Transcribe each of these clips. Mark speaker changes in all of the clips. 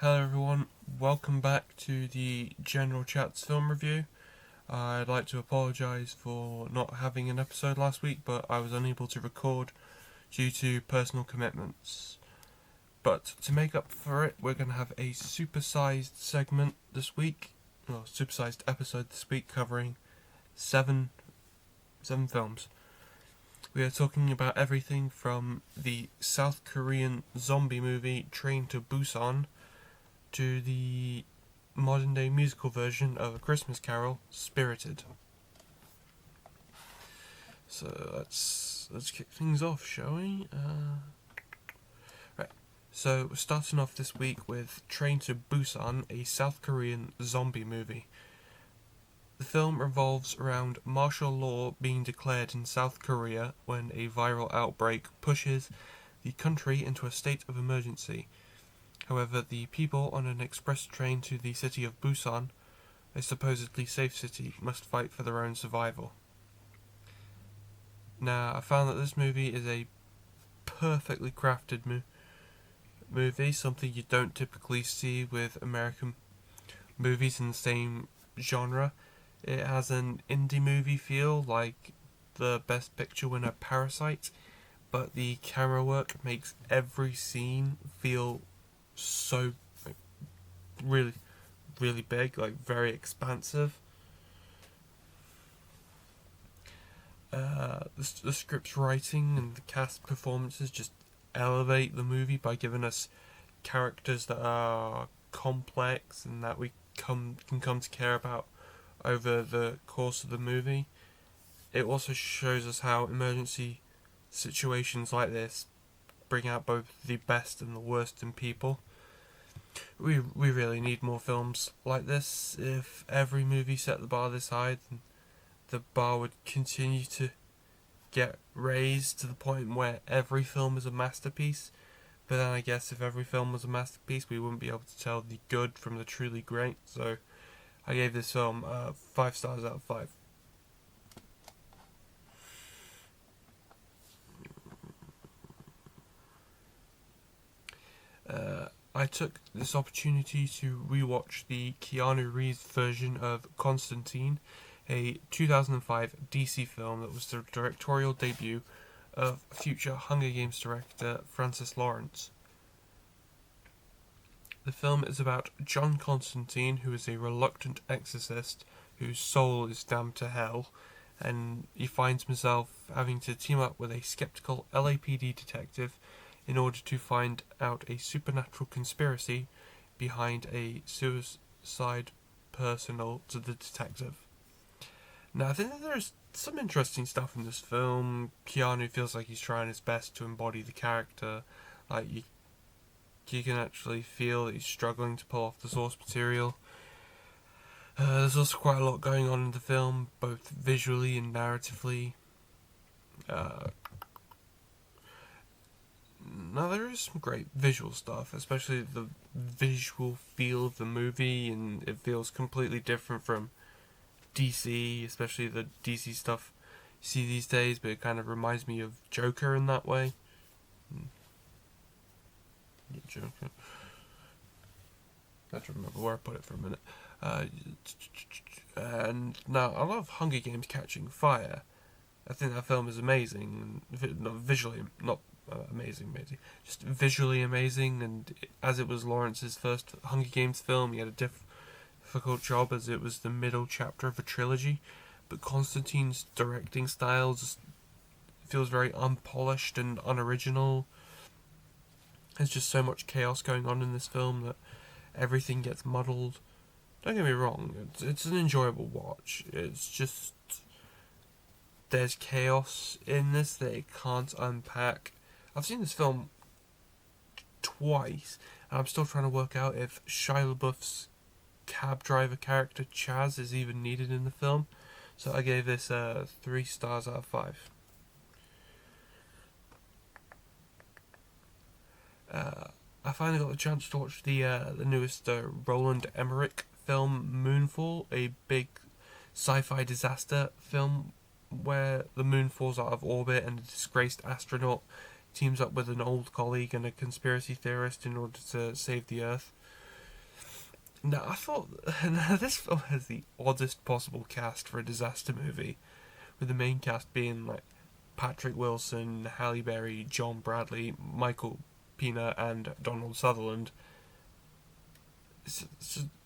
Speaker 1: Hello everyone, welcome back to the General Chats film review. I'd like to apologise for not having an episode last week, but I was unable to record due to personal commitments. But to make up for it, we're going to have a supersized segment this week, well, supersized episode this week covering seven films. We are talking about everything from the South Korean zombie movie Train to Busan to the modern day musical version of A Christmas Carol, Spirited. So let's kick things off, shall we? Right. So we're starting off this week with Train to Busan, a South Korean zombie movie. The film revolves around martial law being declared in South Korea when a viral outbreak pushes the country into a state of emergency. However, the people on an express train to the city of Busan, a supposedly safe city, must fight for their own survival. Now, I found that this movie is a perfectly crafted movie, something you don't typically see with American movies in the same genre. It has an indie movie feel, like the Best Picture winner Parasite, but the camera work makes every scene feel so really big, very expansive. The script's writing and the cast performances just elevate the movie by giving us characters that are complex and that we can come to care about over the course of the movie. It also shows us how emergency situations like this bring out both the best and the worst in people. We really need more films like this. If every movie set the bar this high, then the bar would continue to get raised to the point where every film is a masterpiece. But then I guess if every film was a masterpiece, we wouldn't be able to tell the good from the truly great. So I gave this film 5 stars out of 5. I took this opportunity to rewatch the Keanu Reeves version of Constantine, a 2005 DC film that was the directorial debut of future Hunger Games director Francis Lawrence. The film is about John Constantine, who is a reluctant exorcist whose soul is damned to hell, and he finds himself having to team up with a skeptical LAPD detective in order to find out a supernatural conspiracy behind a suicide personal to the detective. Now, I think that there's some interesting stuff in this film. Keanu feels like he's trying his best to embody the character. Like, you can actually feel that he's struggling to pull off the source material. There's also quite a lot going on in the film, both visually and narratively. Now, there is some great visual stuff, especially the visual feel of the movie, and it feels completely different from DC, especially the DC stuff you see these days, but it kind of reminds me of Joker in that way. Joker. I have to remember where I put it for a minute. And now, I love Hunger Games Catching Fire. I think that film is amazing, not visually, not amazing, just visually amazing. And as it was Lawrence's first Hunger Games film, he had a difficult job as it was the middle chapter of a trilogy. But Constantine's directing style just feels very unpolished and unoriginal. There's just so much chaos going on in this film that everything gets muddled. Don't get me wrong, it's an enjoyable watch. It's just there's chaos in this that it can't unpack. I've seen this film twice, and I'm still trying to work out if Shia LaBeouf's cab driver character Chaz is even needed in the film. So I gave this 3 stars out of 5. I finally got the chance to watch the newest Roland Emmerich film, Moonfall, a big sci-fi disaster film where the moon falls out of orbit and a disgraced astronaut teams up with an old colleague and a conspiracy theorist in order to save the Earth. Now, I thought this film has the oddest possible cast for a disaster movie, with the main cast being like Patrick Wilson, Halle Berry, John Bradley, Michael Pena, and Donald Sutherland. It's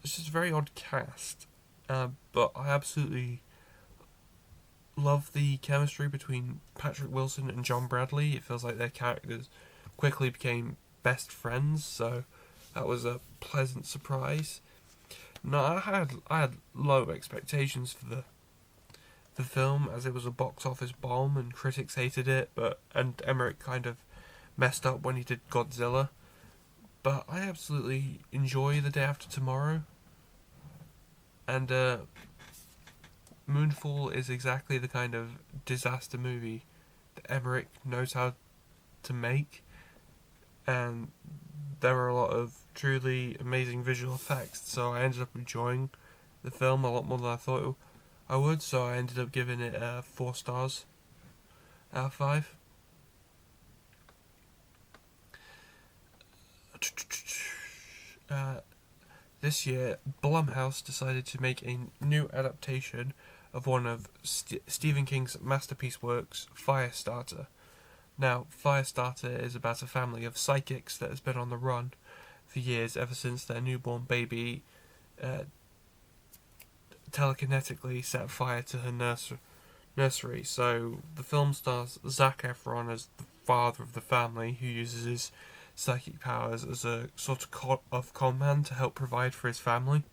Speaker 1: just a very odd cast, but I absolutely love the chemistry between Patrick Wilson and John Bradley. It feels like their characters quickly became best friends, so that was a pleasant surprise. No, I had low expectations for the film, as it was a box office bomb and critics hated it, and Emmerich kind of messed up when he did Godzilla. But I absolutely enjoy The Day After Tomorrow, and Moonfall is exactly the kind of disaster movie that Emmerich knows how to make, and there were a lot of truly amazing visual effects, so I ended up enjoying the film a lot more than I thought I would, so I ended up giving it 4 stars out of 5. This year, Blumhouse decided to make a new adaptation of one of Stephen King's masterpiece works, Firestarter. Now, Firestarter is about a family of psychics that has been on the run for years, ever since their newborn baby telekinetically set fire to her nursery. So the film stars Zac Efron as the father of the family, who uses his psychic powers as a sort of con man to help provide for his family.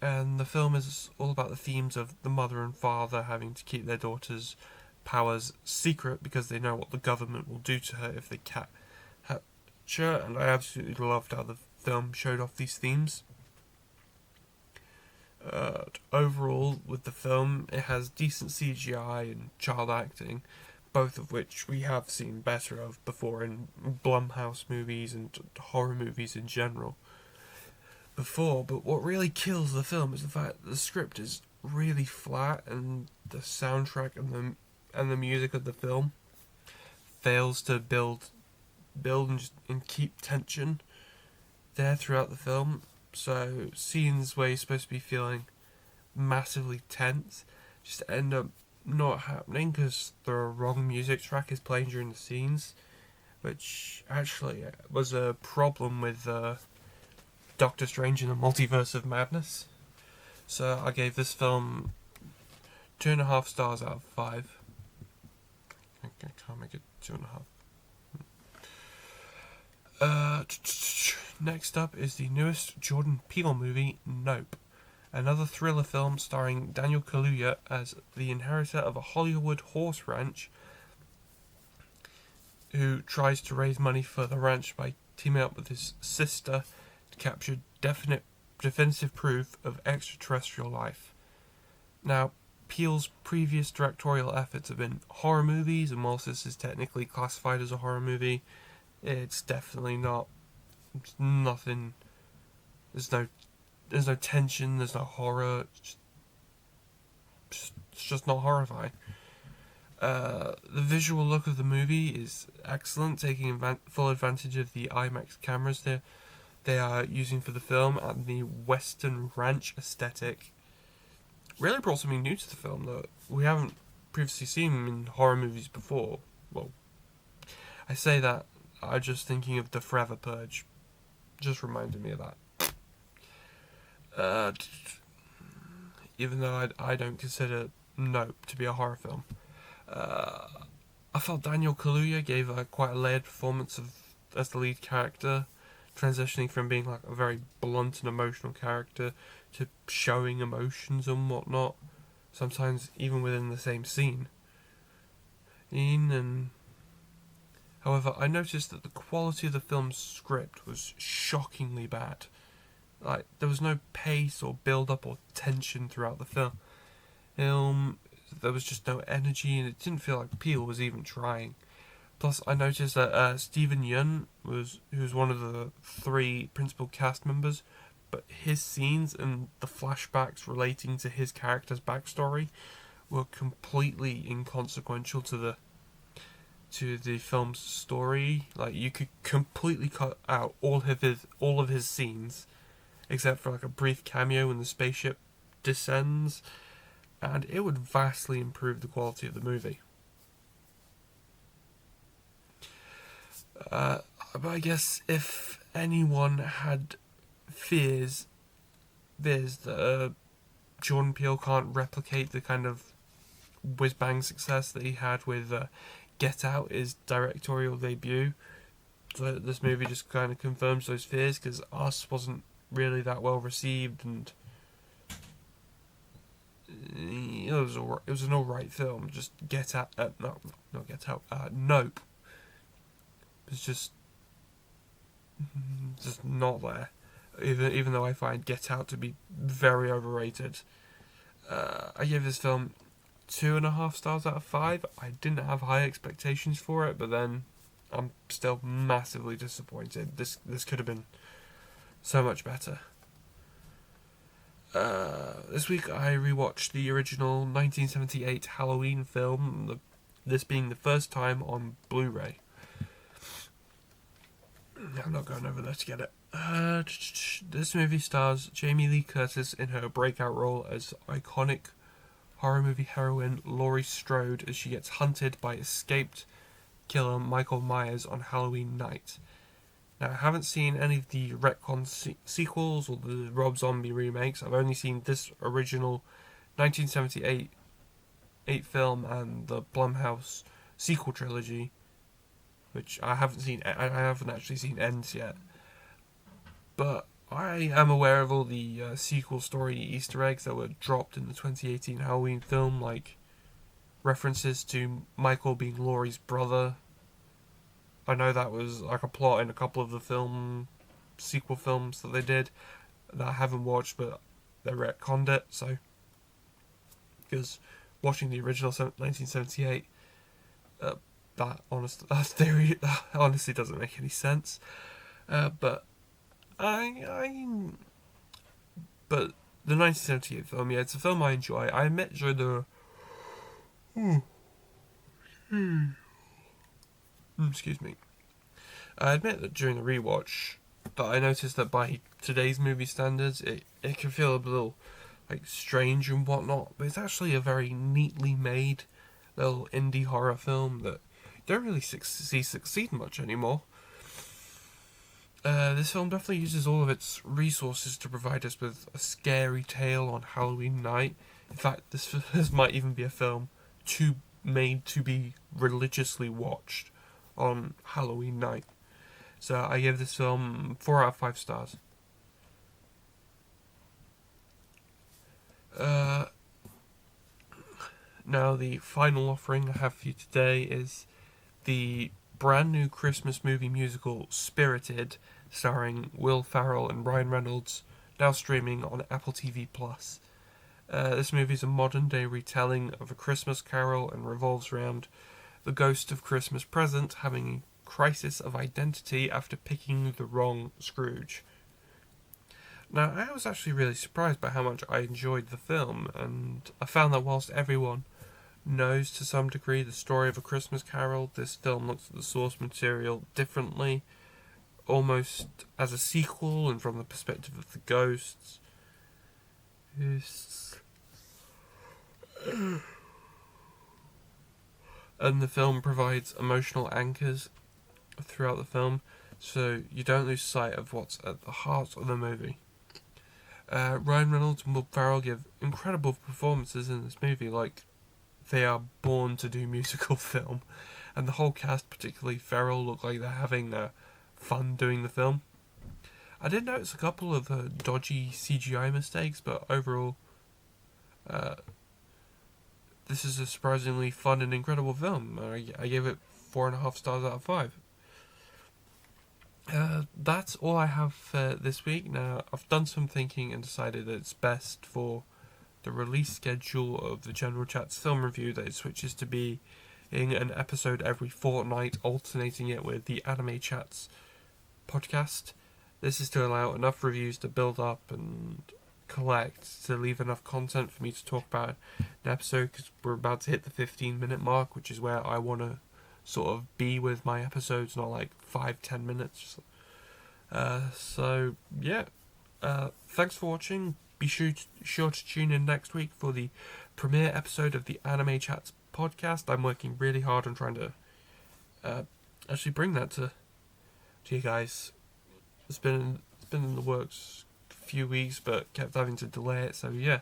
Speaker 1: And the film is all about the themes of the mother and father having to keep their daughter's powers secret because they know what the government will do to her if they catch her, and I absolutely loved how the film showed off these themes. Overall, with the film, it has decent CGI and child acting, both of which we have seen better of before in Blumhouse movies and horror movies in general. But what really kills the film is the fact that the script is really flat, and the soundtrack and the music of the film fails to build and keep tension there throughout the film. So scenes where you're supposed to be feeling massively tense just end up not happening because the wrong music track is playing during the scenes, which actually was a problem with Doctor Strange in the Multiverse of Madness. So I gave this film 2.5 stars out of 5. I can't make it 2.5. Next up is the newest Jordan Peele movie, Nope. Another thriller film starring Daniel Kaluuya as the inheritor of a Hollywood horse ranch who tries to raise money for the ranch by teaming up with his sister to capture definitive proof of extraterrestrial life. Now, Peele's previous directorial efforts have been horror movies, and whilst this is technically classified as a horror movie, it's definitely not. It's nothing. There's no tension. There's no horror. It's just not horrifying. The visual look of the movie is excellent, taking full advantage of the IMAX cameras they are using for the film, and the Western ranch aesthetic really brought something new to the film that we haven't previously seen in horror movies before. Well, I say that, I'm just thinking of the Forever Purge. Just reminded me of that. Even though I don't consider Nope to be a horror film. I felt Daniel Kaluuya gave quite a layered performance as the lead character, transitioning from being like a very blunt and emotional character to showing emotions and whatnot, sometimes even within the same scene. However, I noticed that the quality of the film's script was shockingly bad. Like, there was no pace or build-up or tension throughout the film. There was just no energy, and it didn't feel like Peele was even trying. Plus, I noticed that Steven Yeun who was one of the 3 principal cast members, but his scenes and the flashbacks relating to his character's backstory were completely inconsequential to the film's story. Like, you could completely cut out all of his scenes except for like a brief cameo when the spaceship descends, and it would vastly improve the quality of the movie. But I guess if anyone had fears that Jordan Peele can't replicate the kind of whiz-bang success that he had with Get Out, his directorial debut, so this movie just kind of confirms those fears, because Us wasn't really that well received, and it was an alright film. Just Get Out, not Get Out, Nope. It's just not there. Even though I find Get Out to be very overrated. I gave this film 2.5 stars out of 5. I didn't have high expectations for it, but then I'm still massively disappointed. This could have been so much better. This week I rewatched the original 1978 Halloween film, this being the first time on Blu-ray. I'm not going over there to get it. This movie stars Jamie Lee Curtis in her breakout role as iconic horror movie heroine Laurie Strode as she gets hunted by escaped killer Michael Myers on Halloween night. Now, I haven't seen any of the retcon sequels or the Rob Zombie remakes. I've only seen this original 1978 film and the Blumhouse sequel trilogy, which I haven't seen. I haven't actually seen ends yet. But I am aware of all the sequel story Easter eggs that were dropped in the 2018 Halloween film, like references to Michael being Laurie's brother. I know that was like a plot in a couple of the sequel films that they did that I haven't watched, but they retconned it. So, because watching the original 1978, that theory honestly doesn't make any sense. But the 1978 film, yeah, it's a film I enjoy. I admit during the excuse me. I admit that during the rewatch, that I noticed that by today's movie standards, it can feel a little like strange and whatnot, but it's actually a very neatly made little indie horror film that you don't really see succeed much anymore. This film definitely uses all of its resources to provide us with a scary tale on Halloween night. In fact, this might even be a film made to be religiously watched on Halloween night. So I give this film 4 out of 5 stars. Now the final offering I have for you today is the brand new Christmas movie musical Spirited, starring Will Ferrell and Ryan Reynolds, now streaming on Apple TV+. This movie is a modern-day retelling of A Christmas Carol and revolves around the ghost of Christmas Present having a crisis of identity after picking the wrong Scrooge. Now, I was actually really surprised by how much I enjoyed the film, and I found that whilst everyone knows to some degree the story of A Christmas Carol, this film looks at the source material differently, almost as a sequel and from the perspective of the ghosts. And the film provides emotional anchors throughout the film, so you don't lose sight of what's at the heart of the movie. Ryan Reynolds and Will Ferrell give incredible performances in this movie, like they are born to do musical film, and the whole cast, particularly Ferrell, look like they're having fun doing the film. I did notice a couple of dodgy CGI mistakes, but overall, this is a surprisingly fun and incredible film. I gave it 4.5 stars out of 5. That's all I have for this week. Now, I've done some thinking and decided that it's best for the release schedule of the General Chat's film review that it switches to being an episode every fortnight, alternating it with the Anime Chats podcast. This is to allow enough reviews to build up and collect to leave enough content for me to talk about an episode, because we're about to hit the 15-minute mark, which is where I want to sort of be with my episodes, not like 5-10 minutes. So yeah, thanks for watching. Be sure to tune in next week for the premiere episode of the Anime Chats podcast. I'm working really hard on trying to actually bring that to you guys. It's been in the works a few weeks, but kept having to delay it. So yeah,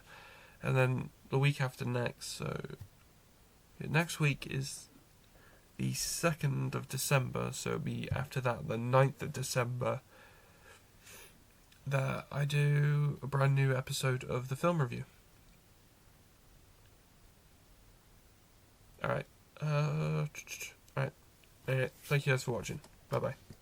Speaker 1: and then the week after next. So next week is the 2nd of December. So it'll be after that, the 9th of December, that I do a brand new episode of the film review. Alright. Alright. Thank you guys for watching. Bye bye.